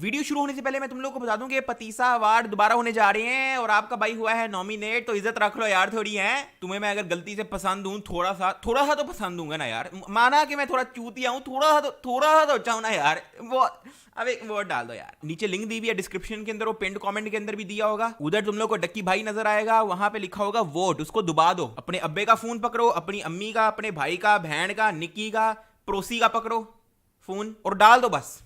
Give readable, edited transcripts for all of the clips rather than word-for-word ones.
Video शुरू होने से पहले मैं तुम लोगों को बता दूं कि पतीसा अवार्ड दोबारा होने जा रहे हैं और आपका भाई हुआ है नॉमिनेट, तो इज्जत रख लो यार थोड़ी है। तुम्हें मैं अगर गलती से पसंद हूं, थोड़ा सा तो पसंद दूंगा ना यार। माना कि मैं थोड़ा चूतिया हूं, थोड़ा सा तो अच्छा हूं ना यार। वो अब एक वोट डाल दो यार। नीचे लिंक दी हुई है डिस्क्रिप्शन के अंदर, वो पिंड कमेंट के अंदर भी दिया होगा। उधर तुम लोग को डक्की भाई नजर आएगा, वहां पे लिखा होगा वोट, उसको दबा दो। अपने अब्बे का फोन पकड़ो, अपनी अम्मी का, अपने भाई का, बहन का, निक्की का, पड़ोसी का पकड़ो फोन और डाल दो बस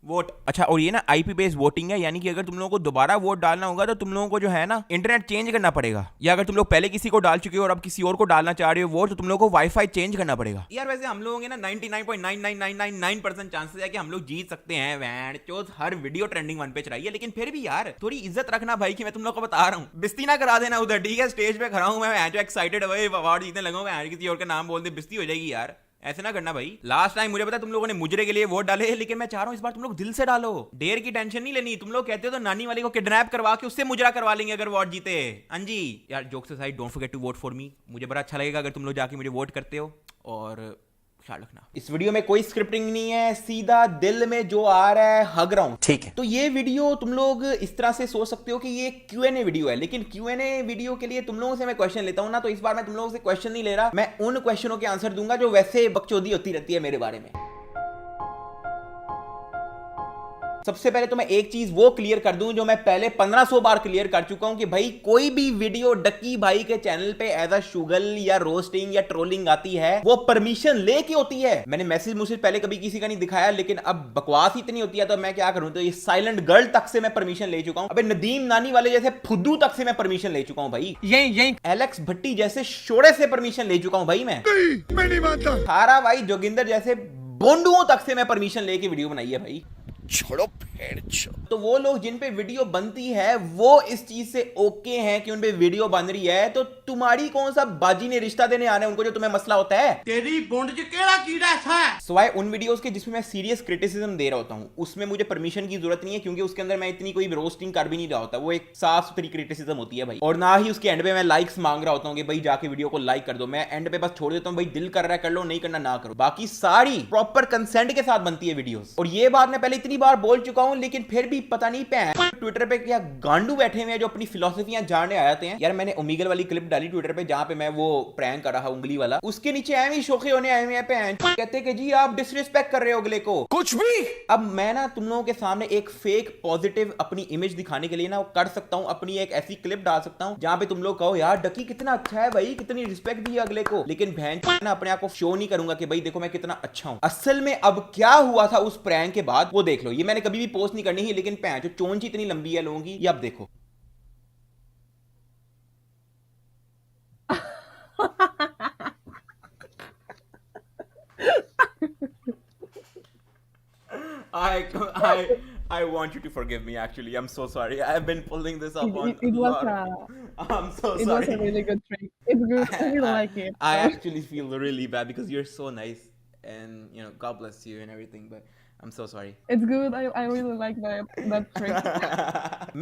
वोट। अच्छा, और ये ना आईपी बेस्ड वोटिंग है, यानी कि अगर तुम लोगों को दोबारा वोट डालना होगा तो तुम लोगों को जो है ना इंटरनेट चेंज करना पड़ेगा, या अगर तुम लोग पहले किसी को डाल चुके हो और अब किसी और को डालना चाह रहे हो वोट, तो तुम लोगों को वाईफाई चेंज करना पड़ेगा यार। वैसे हम लोगों के ना 99.99999% चांसेस है कि हम लोग जीत सकते हैं। वैन चोत हर वीडियो ट्रेंडिंग 1 पे चढ़ाई है, लेकिन फिर भी यार थोड़ी इज्जत रखना भाई की मैं तुम लोग को बता रहा हूँ। बिस्ती ना करा देना उधर, ठीक है? स्टेज पे खड़ा हूँ मैं जो एक्साइटेड अवार्ड जीतने लगा हूँ, किसी और का नाम बोल दे बिस्ती हो जाएगी यार। ऐसे ना करना भाई। लास्ट टाइम मुझे पता तुम लोगों ने मुजरे के लिए वोट डाले, लेकिन मैं चाह रहा हूं इस बार तुम लोग दिल से डालो। डेर की टेंशन नहीं लेनी। तुम लोग कहते हो तो नानी वाली को किडनैप करवा के उससे मुजरा करवा लेंगे अगर वोट जीते। हाँ जी यार, jokes aside, don't forget to vote for me. मुझे बड़ा अच्छा लगेगा अगर तुम लोग जाके मुझे वोट करते हो। और ख्याल रखना, इस वीडियो में कोई स्क्रिप्टिंग नहीं है, सीधा दिल में जो आ रहा है हग रहा हूं, ठीक है? तो ये वीडियो तुम लोग इस तरह से सोच सकते हो कि ये Q&A वीडियो है, लेकिन Q&A वीडियो के लिए तुम लोगों से मैं क्वेश्चन लेता हूं ना, तो इस बार मैं तुम लोगों से क्वेश्चन नहीं ले रहा, मैं उन क्वेश्चनों के आंसर दूंगा जो वैसे बकचोदी होती रहती है मेरे बारे में। सबसे पहले तो मैं एक चीज वो क्लियर कर दूं जो मैं पहले 1500 बार क्लियर कर चुका हूं कि भाई कोई भी वीडियो डक्की भाई के चैनल पे एज अ शुगल या रोस्टिंग या ट्रोलिंग आती है वो परमिशन लेके होती है। मैंने मैसेज पहले कभी किसी का नहीं दिखाया, लेकिन अब बकवास इतनी होती है तो मैं क्या करूं। तो ये साइलेंट गर्ल तक से मैं परमिशन ले चुका हूं। अबे नदीम नानी वाले जैसे फुद्दू तक से मैं परमिशन ले चुका हूं भाई। यही एलेक्स भट्टी जैसे शोड़े से परमिशन ले चुका हूं भाई। मैं नहीं मानता। थारा भाई जोगिंदर जैसे बोंडुओं तक से मैं परमिशन लेके वीडियो बनाई है भाई। छोड़ो तो वो लोग जिन पे वीडियो बनती है वो इस चीज से ओके हैं कि उन पे वीडियो बन रही है, तो तुम्हारी कौन सा बाजी ने रिश्ता देने आने उनको जो तुम्हें मसला होता है? तेरी बोंड च केड़ा कीड़ा है। सवाए उन वीडियोस के जिसमें मैं सीरियस क्रिटिसिज्म दे रहा होता हूं, उसमें मुझे परमिशन की जरूरत नहीं है, क्योंकि उसके अंदर मैं इतनी कोई रोस्टिंग कर भी नहीं रहा होता। वो एक साफ सुथरी क्रिटिसिज्म होती है भाई। और ना ही उसके एंड पे मैं लाइक्स मांग रहा होता हूं कि भाई जाके वीडियो को लाइक कर दो। मैं एंड पे बस छोड़ देता हूं, भाई दिल कर रहा है कर लो, नहीं करना ना करो। बाकी सारी प्रॉपर कंसेंट के साथ बनती है वीडियोस। और ये बात मैं पहले इतनी बार बोल चुका हूं, लेकिन फिर भी पता नहीं ट्विटर पे क्या गांडू बैठे हुए हैं जो अपनी फिलोसफियां जानने आते हैं यार। मैंने ओमीगल वाली क्लिप डाली ट्विटर पे जहां पे मैं वो प्रैंक कर रहा उंगली वाला, उसके नीचे ऐसे ही शोखे होने आए हुए हैं, कहते कि जी आप डिसरिस्पेक्ट कर रहे हो अगले को, कुछ भी। अब मैं ना तुम लोगों के सामने एक फेक पॉजिटिव अपनी इमेज दिखाने के लिए ना कर सकता हूं, अपनी एक ऐसी क्लिप डाल सकता हूं जहां पे तुम लोग कहो यार डकी कितना अच्छा है भाई, कितनी रिस्पेक्ट दी अगले को, लेकिन बहन ना अपने आप को शो नहीं करूंगा कि भाई देखो मैं कितना अच्छा हूं। असल में अब क्या हुआ था उस प्रैंक के बाद वो देख लो। ये मैंने कभी भी पोस्ट नहीं करनी है, लेकिन जो चोंच इतनी लंबी है लोगों की, ये अब देखो। I I want you to forgive me. Actually, I'm so sorry. I've been pulling this up on It a was lot. I'm so it was a sorry. really good trick. It's good. I really like it. I So actually feel really bad because you're so nice, and God bless you and everything. But I'm so sorry. it's good. I really like that trick.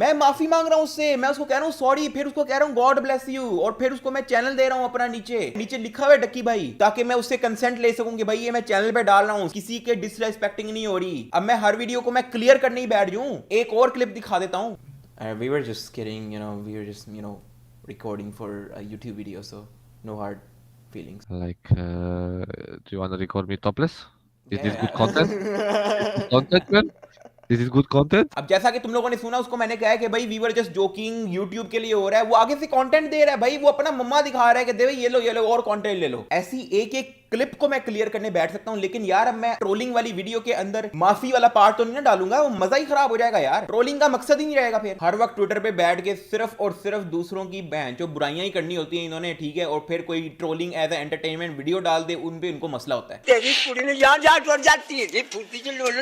मैं माफी मांग रहा हूँ उससे, मैं उसको कह रहा हूँ सॉरी, फिर उसको कह रहा हूँ गॉड ब्लेस यू, और फिर उसको मैं चैनल दे रहा हूँ अपना नीचे नीचे लिखा हुआ है डक्की भाई, ताकि मैं उससे कंसेंट ले सकूं कि भाई ये मैं चैनल पे डाल रहा हूँ, किसी के डिसरेस्पेक्टिंग नहीं हो रही। अब मैं हर वीडियो को मैं क्लियर करने ही बैठ जाऊं। एक और क्लिप दिखा देता हूँ। We were just kidding, we were just recording for a YouTube video, so no hard feelings. Like, do you want to record me topless? Is this good Yeah. content? Is this content, man? This is good content? अब जैसा कि तुम लोगों ने सुना, उसको मैंने कहा है कि भाई we were just joking, YouTube के लिए हो रहा है। वो आगे से कंटेंट दे रहा है भाई, वो अपना मम्मा दिखा रहा है कि दे भाई ये लो और कंटेंट ले लो। ऐसी एक एक क्लिप को मैं क्लियर करने बैठ सकता हूं, लेकिन यार अब मैं ट्रोलिंग वाली वीडियो के अंदर माफी वाला पार्ट तो नहीं ना डालूंगा, वो मजा ही खराब हो जाएगा यार। ट्रोलिंग का मकसद ही नहीं रहेगा फिर। हर वक्त ट्विटर पे बैठ के सिर्फ और सिर्फ दूसरों की बहन जो बुराइयां ही करनी होती है इन्होंने, ठीक है? और फिर कोई trolling as a entertainment video डाल दे, उन पे उनको मसला होता है। तेरी कुड़ी ने जान जान छोड़ जाती है जी, फुर्ती से लोल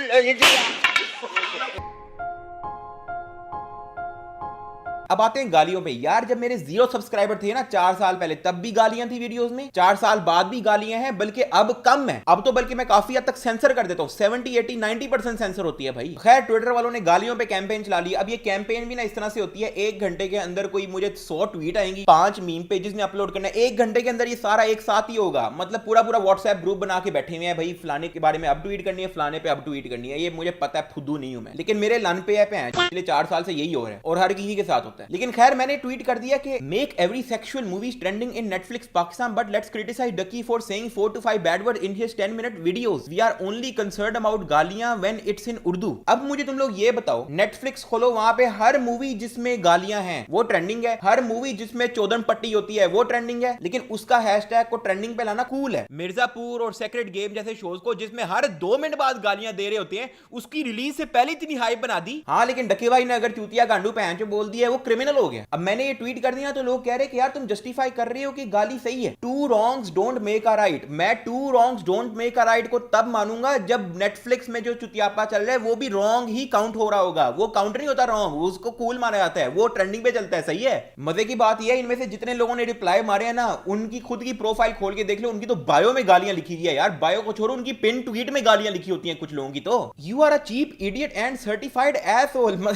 अब आते हैं गालियों पे। यार जब मेरे 0 सब्सक्राइबर थे ना 4 साल पहले, तब भी गालियां थी वीडियोस में, 4 साल बाद भी गालियां हैं, बल्कि अब कम है। अब तो बल्कि मैं काफी हद तक सेंसर कर देता हूं, 70, 80, 90% सेंसर होती है भाई। खैर ट्विटर वालों ने गालियों पे कैंपेन चला ली। अब ये कैंपेन भी ना इस तरह से होती है, 1 घंटे के अंदर कोई मुझे 100 ट्वीट आएंगी, 5 मीम पेजेस में अपलोड करना है, 1 घंटे के अंदर ये सारा एक साथ ही होगा। मतलब पूरा पूरा व्हाट्सएप ग्रुप बना के बैठे हुए हैं भाई, फलाने के बारे में अब ट्वीट करनी है, फलाने पे अब ट्वीट करनी है। ये मुझे पता है, फुद्दू नहीं हूं मैं, लेकिन मेरे लन पे है पिछले 4 साल से यही हो रहा है और हर किसी के साथ होता है। लेकिन खैर मैंने ट्वीट कर दिया कि make every sexual movies trending in Netflix Pakistan but let's criticize Ducky for saying 4 to 5 bad word in his 10-minute videos. We are only concerned about गालियां व्हेन इट्स इन उर्दू। अब मुझे तुम लोग ये बताओ, नेटफ्लिक्स खोलो, वहां पे हर मूवी जिसमें गालियां हैं वो ट्रेंडिंग है, हर मूवी जिसमें चौदन पट्टी होती है वो ट्रेंडिंग है, लेकिन उसका हैशटैग को ट्रेंडिंग पे लाना कूल है। मिर्जापुर और सेक्रेट गेम जैसे शोज को जिसमें हर 2 मिनट बाद गालियां दे रहे होते हैं, उसकी रिलीज से पहले इतनी हाइप बना दी। हाँ लेकिन डके भाई ने अगर चूतिया गांडू पैंचो बोल दिया है, वो क्रिमिनल हो गया। अब मैंने ये ट्वीट कर दिया तो लोग कह रहे कि यार तुम जस्टिफाई कर रहे हो कि गाली सही है। 2 wrongs don't make a right। मैं 2 wrongs don't make a right को तब मानूंगा जब नेटफ्लिक्स में जो चुतियापा चल रहा है वो भी रॉन्ग ही काउंट हो रहा होगा। वो काउंट नहीं होता रॉन्ग, उसको कूल माना जाता है, वो ट्रेंडिंग पे चलता है। सही है। मजे की बात यह है, इनमें से जितने लोगों ने रिप्लाई मारे हैं ना, उनकी खुद की प्रोफाइल खोल के देख लो, उनकी तो बायो में गालियां लिखी हुई है यार। बायो को छोड़ो, उनकी पिन ट्वीट में गालियां लिखी होती हैं कुछ लोगों की। तो you are a cheap idiot and certified asshole.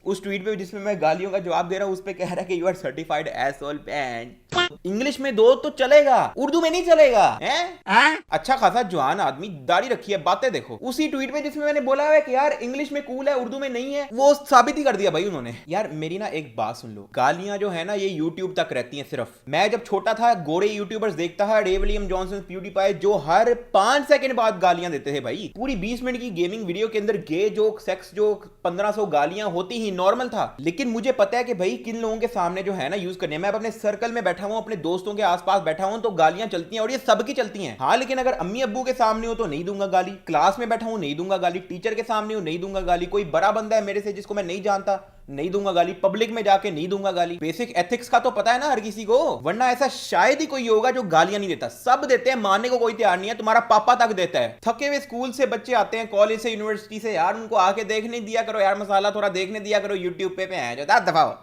उस ट्वीट पे जिसमें मैं गालियों का जवाब दे रहा हूं, उस पे कह रहा है कि यू आर सर्टिफाइड एसहोल पैन। इंग्लिश में दो तो चलेगा, उर्दू में नहीं चलेगा हैं? अच्छा खासा जवान आदमी, दाढ़ी रखी है, बातें देखो। उसी ट्वीट पे जिसमें मैंने बोला है कि यार इंग्लिश में कूल है, उर्दू में नहीं है, वो साबित ही कर दिया भाई उन्होंने। यार मेरी ना एक बात सुन लो, गालियां जो है ना ये यूट्यूब तक रहती हैं सिर्फ। मैं जब छोटा था गोरे यूट्यूबर्स देखता था, रे विलियम जॉनसन, प्यूडीपाई, जो हर 5 सेकंड बाद गालियां देते थे भाई। पूरी 20 मिनट की गेमिंग वीडियो के अंदर गे जोक, सेक्स जोक, 1500 गालियां होती ही नॉर्मल था। लेकिन मुझे पता है कि भाई किन लोगों के सामने जो है ना यूज करने। मैं अपने सर्कल में बैठा हूं, अपने दोस्तों के आसपास बैठा हूं, तो गालियां चलती हैं और ये सबकी चलती हैं। हाँ लेकिन अगर अम्मी अब्बू के सामने हो तो नहीं दूंगा गाली, क्लास में बैठा हूं नहीं दूंगा गाली, टीचर के सामने हो नहीं दूंगा गाली, कोई बड़ा बंदा है मेरे से जिसको मैं नहीं जानता नहीं दूंगा गाली, पब्लिक में जाके नहीं दूंगा गाली। बेसिक एथिक्स का तो पता है ना हर किसी को, वरना ऐसा शायद ही कोई होगा जो गालियां नहीं देता। सब देते हैं, मानने को कोई तैयार नहीं है। तुम्हारा पापा तक देता है। थके हुए स्कूल से बच्चे आते हैं, कॉलेज से, यूनिवर्सिटी से, यार उनको आके देखने दिया करो यार, मसाला थोड़ा देखने दिया करो यूट्यूब पे है जो दफा।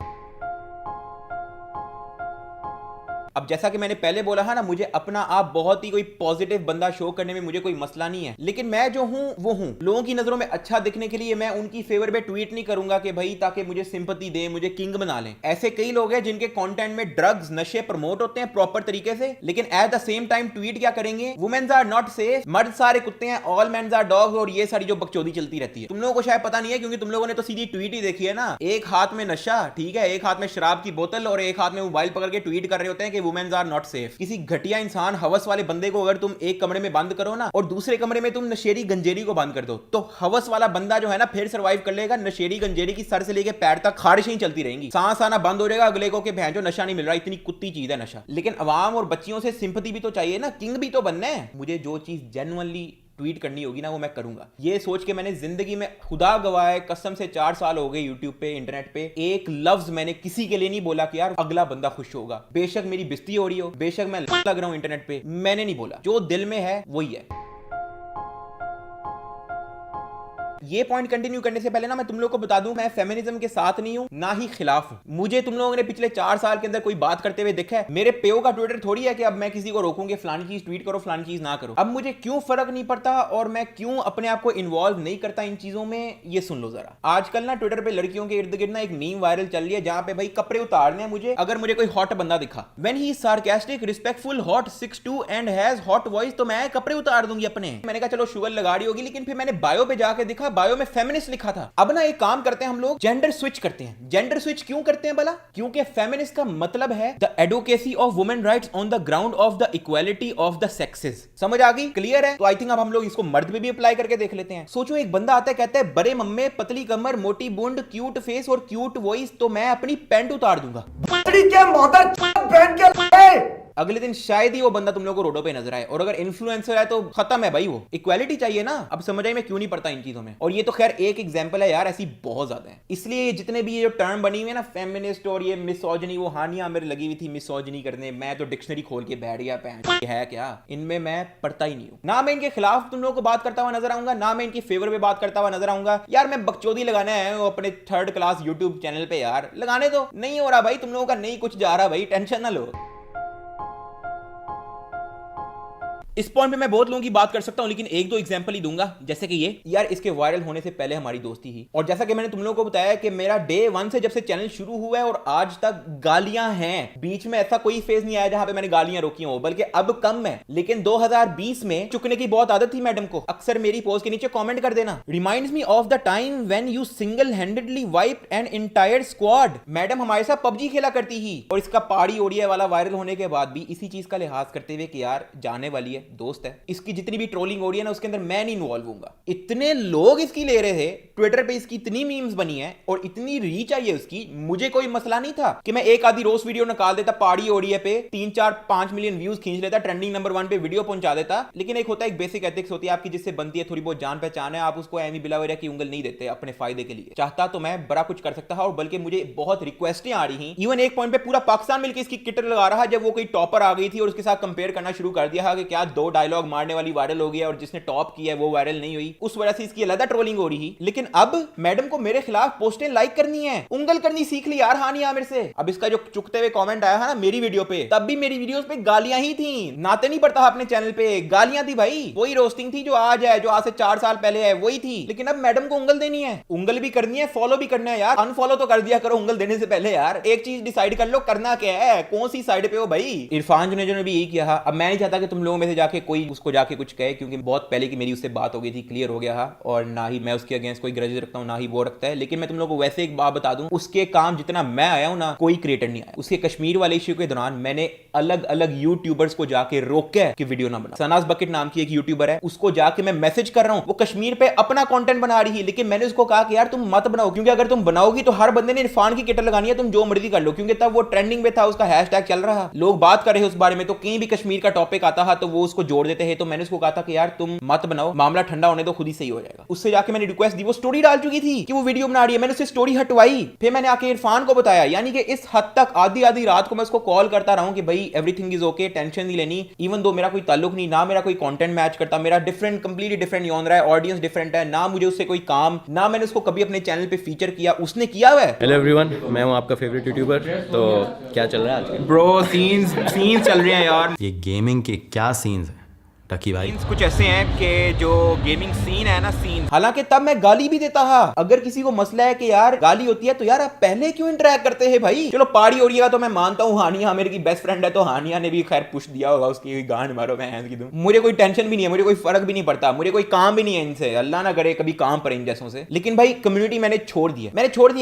अब जैसा कि मैंने पहले बोला है ना, मुझे अपना आप बहुत ही कोई पॉजिटिव बंदा शो करने में मुझे कोई मसला नहीं है, लेकिन मैं जो हूं वो हूं। लोगों की नजरों में अच्छा दिखने के लिए मैं उनकी फेवर में ट्वीट नहीं करूंगा कि भाई ताकि मुझे सिंपैथी दे, मुझे किंग बना लें। ऐसे कई लोग हैं जिनके कंटेंट में ड्रग्स, नशे प्रमोट होते हैं प्रॉपर तरीके से, लेकिन at the same time tweet क्या करेंगे, वुमेन्स आर नॉट सेफ, मर्द सारे कुत्ते हैं, ऑल मेन्स आर डॉग्स, और ये सारी जो बकचोदी चलती रहती है। तुम लोगों को शायद पता नहीं है क्योंकि तुम लोगों ने तो सीधी ट्वीट ही देखी है ना। एक हाथ में नशा, ठीक है, एक हाथ में शराब की बोतल और एक हाथ में मोबाइल पकड़ के ट्वीट कर रहे होते हैं कि वुमेन्स आर नॉट सेफ। किसी घटिया इंसान हवस वाले बंदे को अगर तुम एक कमरे में बंद करो ना और दूसरे कमरे में तुम नशेरी गंजेरी को बंद कर दो, तो हवस वाला बंदा जो है ना फिर सरवाइव कर लेगा। नशेरी गंजेरी की सर से लेके पैर तक खारिशें ही चलती रहेंगी, सांस आना बंद हो जाएगा अगले को कि भैंजो नशा नहीं मिल रहा, इतनी कुत्ती चीज है नशा। लेकिन अवाम और बच्चियों से सिंपैथी भी तो चाहिए ना, किंग भी तो बनना है। मुझे जो चीज जेन्युइनली ट्वीट करनी होगी ना वो मैं करूंगा। ये सोच के मैंने जिंदगी में खुदा गवाए कसम से 4 साल हो गए यूट्यूब पे, इंटरनेट पे, एक लफ्ज मैंने किसी के लिए नहीं बोला कि यार अगला बंदा खुश होगा। बेशक मेरी बेइज्जती हो रही हो, बेशक मैं लग रहा हूं इंटरनेट पे, मैंने नहीं बोला। जो दिल में है वही है। ये पॉइंट कंटिन्यू करने से पहले ना मैं तुम लोगों को बता दूं, मैं फेमिनिज्म के साथ नहीं हूं ना ही खिलाफ हूं। मुझे तुम लोगों ने पिछले 4 साल के अंदर कोई बात करते हुए देखा है? मेरे पेओ का ट्विटर थोड़ी है कि अब मैं किसी को रोकूंगी फलानी चीज ट्वीट करो फलानी चीज ना करो। अब मुझे क्यों फर्क नहीं पड़ता और मैं क्यों अपने आप को इन्वॉल्व नहीं करता इन चीजों में, ये सुन लो जरा। आजकल ना ट्विटर पे लड़कियों के इर्द गिर्द ना एक मीम वायरल चल रही है जहां पे भाई कपड़े उतारने हैं मुझे, अगर मुझे कोई हॉट बंदा दिखा, when he is sarcastic, respectful, hot, 6'2" and has hot voice, तो मैं कपड़े उतार दूंगी अपने। मैंने कहा चलो शुगर लगा रही होगी, लेकिन फिर मैंने बायो पे जाके देखा, बायो में फेमिनिस्ट लिखा था। अब ना एक काम करते हैं हम लोग, जेंडर स्विच करते हैं। जेंडर स्विच क्यों करते हैं भला? क्योंकि फेमिनिस्ट का मतलब है the advocacy of women rights on the ground of the equality of the sexes. समझ आ गई? क्लियर है? तो आई थिंक अब हम लोग इसको मर्द पे भी अप्लाई करके देख लेते हैं। सोचो एक बंदा आता है कहता है बड़े मम्मे, पतली कमर, मोटी बूंद, क्यूट फेस और क्यूट वॉइस, तो मैं अपनी पैंट उतार दूंगा। अगले दिन शायद ही वो बंदा तुम लोगों को रोडों पे नजर आए, और अगर इन्फ्लुएंसर है तो खत्म है भाई, वो इक्वालिटी चाहिए ना। अब समझ आई मैं क्यों नहीं पढ़ता इन चीजों में। और ये तो खैर एक एग्जांपल है यार, ऐसी बहुत ज्यादा है। इसलिए ये जितने भी ये जो टर्म बनी हुई है ना, फेमिनिस्ट और ये मिसोजिनी, वो हानिया मेरे लगी हुई थी मिसोजिनी करने, मैं तो डिक्शनरी खोल के बैठ गया, ये है क्या, इनमें मैं पढ़ता ही नहीं हूं। ना मैं इनके खिलाफ तुम लोगों को बात करता हुआ नजर आऊंगा, ना मैं इनकी फेवर में बात करता हुआ नजर आऊंगा। यार मैं बकचोदी लगाने आया हूं अपने 3rd क्लास यूट्यूब चैनल पे, यार लगाने तो नहीं हो रहा भाई, तुम लोगों का नहीं कुछ जा रहा भाई, टेंशन ना लो। इस पॉइंट पे मैं बहुत लोगों की बात कर सकता हूं, लेकिन एक दो एग्जांपल ही दूंगा, जैसे कि ये यार, इसके वायरल होने से पहले हमारी दोस्ती ही, और जैसा कि मैंने तुम लोगों को बताया कि मेरा डे 1 से जब से चैनल शुरू हुआ है और आज तक गालियां हैं। बीच में ऐसा कोई फेज नहीं आया जहां पे मैंने गालियां रोकी हो, बल्कि अब कम है। लेकिन 2020 में चुकने की बहुत आदत थी मैडम को। अक्सर मेरी पोस्ट के नीचे कॉमेंट कर देना, reminds me of the time when you single handedly wiped an entire squad. Madam हमारे साथ पबजी खेला करती थी। और इसका पहाड़ी ओडिया वाला वायरल होने के बाद भी इसी चीज का लिहाज करते हुए कि यार जाने वाली है, दोस्त है, इसकी जितनी भी ट्रोलिंग हो रही है ना, उसके अंदर मैं नहीं इन्वॉल्व हूंगा। इतने लोग इसकी ले रहे थे, ट्विटर पे इसकी इतनी मीम्स बनी है और इतनी रीच आई है उसकी, मुझे कोई मसला नहीं था कि मैं एक आधी रोस्ट वीडियो निकाल देता पहाड़ी ओडिया पे, 3-4-5 मिलियन व्यूज खींच लेता, ट्रेंडिंग नंबर 1 पे वीडियो पहुंचा देता। लेकिन एक होता है, एक बेसिक एथिक्स होती है आपकी, जिससे बनती है थोड़ी बहुत जान पहचान है, आप उसको एमी बिला वजह की उंगल नहीं देते अपने फायदे के लिए। चाहता तो मैं बड़ा कुछ कर सकता था, और बल्कि मुझे बहुत रिक्वेस्टें आ रही थी। इवन एक पॉइंट पे पूरा पाकिस्तान मिलकर इसकी किटर लगा रहा, जब वो कोई टॉपर आ गई थी और उसके साथ कंपेयर करना शुरू कर दिया कि क्या 2 डायलॉग मारने वाली वायरल हो गया और जिसने टॉप किया है वो वायरल नहीं हुई, उस वजह से इसकी अलग ट्रोलिंग हो रही है। लेकिन अब मैडम को मेरे खिलाफ पोस्टें लाइक करनी है, उंगल करनी सीख ली यार हानिया मेरे से। अब इसका जो चुकते हुए कमेंट आया है ना मेरी वीडियो पे, तब भी मेरी वीडियोस पे गालियां ही थी। नाते नहीं पड़ता अपने चैनल पे, गालियां थी भाई। वही रोस्टिंग थी जो आज है, जो आज से 4 साल पहले है, वही थी। लेकिन अब मैडम को उंगल देनी है, उंगल भी करनी है, फॉलो भी करना है यार। अनफॉलो तो कर दिया करो उंगल देने से पहले यार। एक चीज डिसाइड कर लो, करना क्या है, कौन सी साइड पे हो भाई। इरफान जुनेजो ने भी यही किया। अब मैं नहीं चाहता कि तुम लोगों में से जाके कोई उसको जाके कुछ कहे, क्योंकि बहुत पहले की मेरी उससे बात हो गई थी, क्लियर हो गया है, और ना ही मैं उसके अगेंस्ट कोई ग्रजेस रखता हूं, ना ही वो रखता है। लेकिन मैं तुम लोगों को वैसे एक बात बता दूं, उसके काम जितना मैं आया हूं ना, कोई क्रिएटर नहीं आया। उसके कश्मीर वाले इश्यू के दौरान मैंने अलग अलग यूट्यूबर्स को जाके रोका है कि वीडियो ना बना। सनाज बकेट नाम की एक यूट्यूबर है, उसको जाके मैं मैसेज कर रहा हूं, वो कश्मीर पे अपना कंटेंट बना रही है, लेकिन मैंने उसको कहा कि यार तुम मत बनाओ, क्योंकि अगर तुम बनाओगी तो हर बंदे ने इरफान की किटर लगानी है, तुम जो मर्जी कर लो। क्योंकि तब वो ट्रेंडिंग में था, उसका हैशटैग चल रहा, लोग बात कर रहे उस बारे में, तो कहीं भी कश्मीर का टॉपिक आता था तो वो उसको जोड़ देते हैं। तो मैंने उसको कहा था कि यार तुम मत बनाओ, मामला ठंडा होने दो, खुद ही सही हो जाएगा। उससे जाके मैंने रिक्वेस्ट दी, वो स्टोरी डाल चुकी थी कि वो वीडियो बना रही है, मैंने उससे स्टोरी हटवाई, फिर मैंने आके इरफान को बताया। यानी कि इस हद तक आधी आधी रात को मैं उसको कॉल करता रहा हूं कि भाई एवरीथिंग इज ओके, टेंशन नहीं लेनी। इवन दो मेरा कोई ताल्लुक नहीं, ना मेरा कोई कंटेंट मैच करता, मेरा डिफरेंट, कंप्लीटली डिफरेंट योन रहा है, ऑडियंस डिफरेंट है, ना मुझे उससे कोई काम, ना मैंने उसको कभी अपने चैनल पे फीचर किया, उसने किया हुआ है। हेलो एवरीवन, मैं हूं आपका फेवरेट यूट्यूबर। तो क्या चल रहा है आजकल? ब्रो सीन्स चल रहे हैं यार। ये गेमिंग के क्या सीन्स हैं टकी भाई? सीन्स कुछ ऐसे हैं कि जो गेमिंग सीन है ना, सीन, हालांकि तब मैं गाली भी देता था। अगर किसी को मसला है कि यार गाली होती है तो यार आप पहले क्यों इंटरेक्ट करते हैं भाई। चलो पहाड़ी ओडिया का तो मैं मानता हूँ, हानिया मेरी की बेस्ट फ्रेंड है, तो हानिया ने भी खैर पुश दिया होगा उसकी, गांड मारो मैं की दूं। मुझे कोई टेंशन भी नहीं है, मुझे कोई फर्क भी नहीं पड़ता, मुझे कोई काम भी नहीं है इनसे, अल्लाह ना करे कभी काम पड़े इन जैसों से। लेकिन भाई कम्युनिटी मैंने छोड़ दिया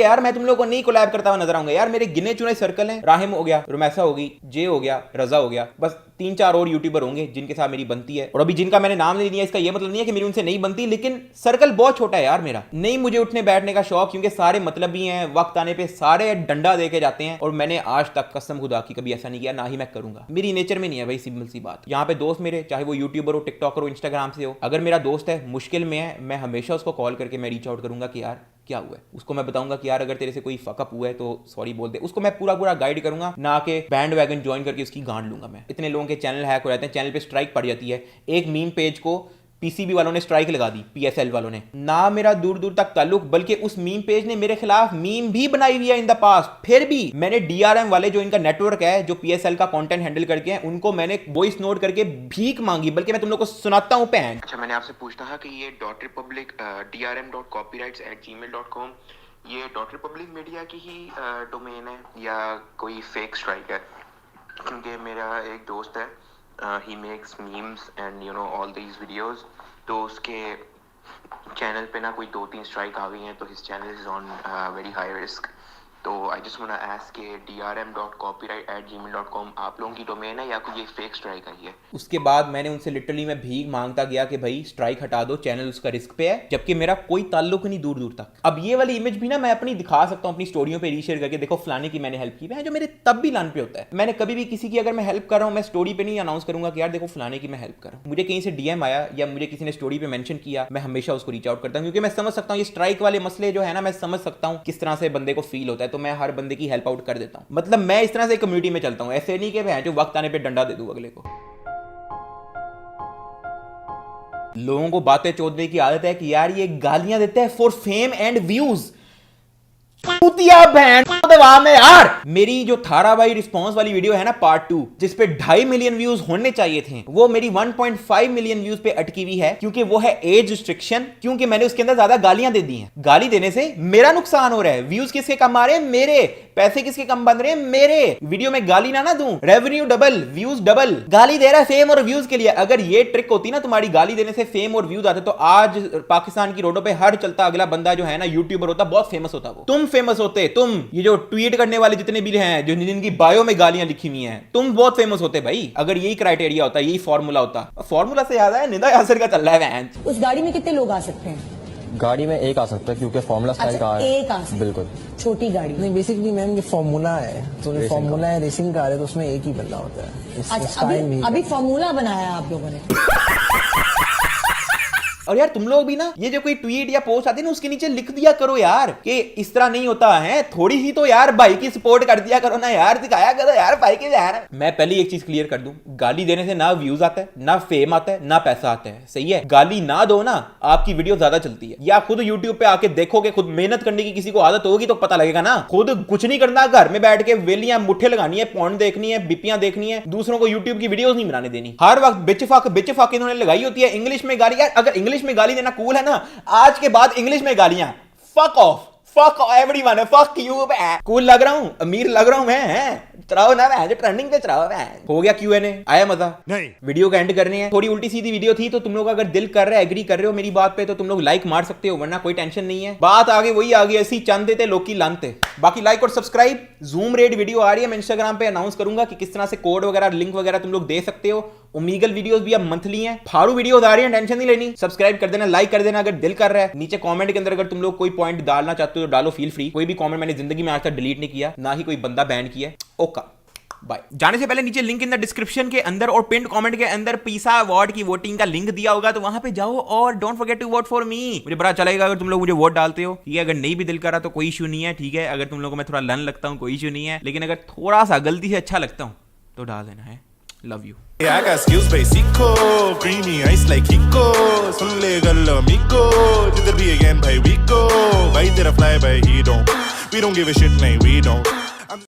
यार। मैं तुम लोगों को नहीं कोलैब करता हुआ नजर आऊंगा यार। मेरे गिने चुने सर्कल हैं, राहिम हो गया, रुमैसा होगी, जे हो गया, रजा हो गया, बस 3-4 और यूट्यूबर होंगे जिनके साथ मेरी बनती है। और अभी जिनका मैंने नाम नहीं लिया, इसका ये मतलब नहीं है कि मेरी उनसे नहीं बनती, लेकिन सर्कल बहुत छोटा है यार मेरा। नहीं मुझे उठने बैठने का शौक, क्योंकि सारे मतलब ही हैं, वक्त आने पे सारे डंडा दे के जाते हैं। और मैंने आज तक कसम खुदा की कभी ऐसा नहीं किया, ना ही मैं करूंगा, मेरी नेचर में नहीं है भाई, सिंपल सी बात। यहाँ पे दोस्त मेरे, चाहे वो यूट्यूबर हो, टिकटॉकर हो, इंस्टाग्राम से हो, अगर मेरा दोस्त है मुश्किल में है, मैं हमेशा उसको कॉल करके मैं रीच आउट करूंगा कि यार क्या हुआ है। उसको मैं बताऊंगा कि यार अगर तेरे से कोई फकअप हुआ है तो सॉरी बोल दे। उसको मैं पूरा गाइड करूंगा, ना कि बैंड वैगन ज्वाइन करके उसकी गांड लूंगा मैं। इतने लोगों के चैनल हैक हो जाते हैं, चैनल पे स्ट्राइक पड़ जाती है। एक मीम पेज को पीसीबी वालों ने स्ट्राइक लगा दी, पीएसएल वालों ने, ना मेरा दूर दूर तक ताल्लुक, बल्कि उस मीम पेज ने मेरे खिलाफ मीम भी बनाई हुई है इन द पास्ट। फिर भी मैंने डीआरएम वाले जो इनका नेटवर्क है, जो पीएसएल का कंटेंट हैंडल करके हैं, उनको मैंने वॉइस नोट करके भीख मांगी, बल्कि मैं तुम लोग को सुनाता हूं पैन। अच्छा, मैंने आपसे पूछा था कि ये .republic drm.copyrights@gmail.com ये .republic मीडिया की ही डोमेन है या कोई फेक स्ट्राइक है? क्योंकि मेरा एक दोस्त है, he makes memes and you know all these videos, तो उसके चैनल पे ना कोई 2-3 स्ट्राइक आ गई हैं, तो his channel is on very high risk। तो I just want to ask के drm.copyright@gmail.com आप लोगों की डोमेन है या कोई ये फेक स्ट्राइक आई है? उसके बाद मैंने उनसे लिटरली मैं भीख मांगता गया कि भाई स्ट्राइक हटा दो, चैनल उसका रिस्क पे है, जबकि मेरा कोई ताल्लुक नहीं दूर दूर तक। अब ये वाली इमेज भी ना मैं अपनी दिखा सकता हूँ अपनी स्टोरियों पे रीशेयर करके, देखो फलाने की मैंने हेल्प की है, जो मेरे तब भी लान पे होता है। मैंने कभी भी किसी की अगर मैं हेल्प कर रहा हूँ, मैं स्टोरी पे नहीं अनाउंस करूंगा कि यार देखो फलाने की मैं हेल्प कर रहा हूँ। मुझे कहीं से डीएम आया या मुझे किसी ने स्टोरी पे मेंशन किया, मैं हमेशा उसको रीच आउट करता हूँ, क्योंकि मैं समझ सकता हूँ ये स्ट्राइक वाले मसले जो है ना, मैं समझ सकता हूँ किस तरह से बंदे को फील होता है, तो मैं हर बंदे की हेल्प आउट कर देता हूँ। मतलब मैं इस तरह से कम्युनिटी में चलता हूँ, ऐसे नहीं कि मैं जो वक्त आने पे डंडा दे दूं अगले को। लोगों को बातें चोदने की आदत है कि यार ये गालियां देते हैं फॉर फेम एंड व्यूज। में यार मेरी जो थारा भाई रिस्पॉन्स वाली वीडियो है ना पार्ट 2, जिसपे 2.5 मिलियन व्यूज होने चाहिए थे, वो मेरी 1.5 मिलियन व्यूज पे अटकी हुई है, क्योंकि वो है एज रिस्ट्रिक्शन, क्योंकि मैंने उसके अंदर ज्यादा गालियां दे दी हैं। गाली देने से मेरा नुकसान हो रहा है, व्यूज किसके कम आ रहे हैं? मेरे। पैसे किसके कम बन रहे हैं? मेरे। वीडियो में गाली ना दूं, रेवेन्यू डबल, व्यूज डबल। गाली दे रहा है फेम और व्यूज के लिए। अगर ये ट्रिक होती ना तुम्हारी, गाली देने से फेम और व्यूज आते, तो आज पाकिस्तान की रोडों पे हर चलता अगला बंदा जो है ना यूट्यूबर होता, बहुत फेमस होता। वो तुम फेमस होते, तुम ये जो ट्वीट करने वाले जितने भी हैं, जो जिनकी बायो में गालियां लिखी हुई हैं, तुम बहुत फेमस होते भाई, अगर यही क्राइटेरिया होता, यही फॉर्मूला होता। फॉर्मूला से याद है निदा यासर का चल रहा है। उस गाड़ी में कितने लोग आ सकते हैं? गाड़ी में एक आ सकता है, क्योंकि फॉर्मूला स्टाइल का है। एक आ सकता है, बिल्कुल। छोटी गाड़ी नहीं, बेसिकली मैम ये फॉर्मूला है, तो फॉर्मूला है रेसिंग कार है, तो उसमें एक ही बंदा होता है। अच्छा, अभी फॉर्मूला बनाया आप लोगों ने। और यार तुम लोग भी ना, ये जो कोई ट्वीट या पोस्ट आती है ना, उसके नीचे लिख दिया करो यार कि इस तरह नहीं होता है, थोड़ी सी तो यार भाई की सपोर्ट कर दिया करो ना यार, दिखाया करो यार भाई के यार। मैं पहले एक चीज क्लियर कर दूं, गाली देने से ना व्यूज आता है, ना फेम आता है, ना पैसा आता है, सही है। गाली ना दो ना, आपकी वीडियो ज्यादा चलती है। या खुद यूट्यूब पे आके देखोगे, खुद मेहनत करने की किसी को आदत होगी तो पता लगेगा ना। खुद कुछ नहीं करना, घर में बैठ के वेलियां मुट्ठे लगानी है, पॉइंट देखनी है, बिपियां देखनी है, दूसरों को यूट्यूब की वीडियोस नहीं बनाने देनी। हर वक्त बिच फाक इन्होंने लगाई होती है। इंग्लिश में गाली, यार अगर इंग्लिश में गाली देना कूल है ना, आज के बाद इंग्लिश में गालियां fuck off, fuck everyone, fuck you. Cool लग रहा हूं, अमीर लग रहा हूं मैं, चलाओ ना मैं, जो ट्रेंडिंग पे चलाओ मैं। हो गया Q&A, आया मजा? नहीं। वीडियो का एंड करनी है। थोड़ी उल्टी सीधी वीडियो थी, तो तुम लोग अगर दिल कर रहे, एग्री कर रहे हो मेरी बात पे, तो तुम लोग लाइक मार सकते हो, वरना कोई टेंशन नहीं है। बात आगे वही आ गई, ऐसी चंद देते लोग की लानते। बाकी लाइक और सब्सक्राइब। जूम रेड वीडियो आ रही है, मैं इंस्टाग्राम पे अनाउंस करूंगा कि किस तरह से कोड वगैरह, लिंक वगैरह तुम लोग दे सकते हो। ओमीगल वीडियोस भी अब मंथली हैं, फाड़ू वीडियोस आ रही हैं, टेंशन नहीं लेनी। सब्सक्राइब कर देना, लाइक कर देना अगर दिल कर रहा है। नीचे कमेंट के अंदर अगर तुम लोग कोई पॉइंट डालना चाहते हो तो डालो, फील फ्री। कोई भी कमेंट मैंने जिंदगी में आज तक डिलीट नहीं किया, ना ही कोई बंदा बैन किया। Okay bye. जाने से पहले नीचे लिंक इन द डिस्क्रिप्शन के अंदर और पिंड कमेंट के अंदर पीसा अवार्ड की वोटिंग का लिंक दिया होगा, तो वहां पे जाओ और don't forget to vote for me. मुझे बड़ा चलेगा अगर तुम लोग मुझे वोट डालते हो, ठीक है। अगर नहीं भी दिल करा तो कोई इशू नहीं है, ठीक है। अगर तुम लोगों को मैं थोड़ा लन लगता हूं, कोई इशू नहीं है, लेकिन अगर थोड़ा सा गलती से अच्छा लगता हूं तो डाल देना है। Love you. Yeah, I got skills basico, creamy ice like Kiko. सुन ले गल्लो मिको, जिधर भी again भाई we go. भाई तेरा fly भाई he don't, we don't give a shit नहीं we don't.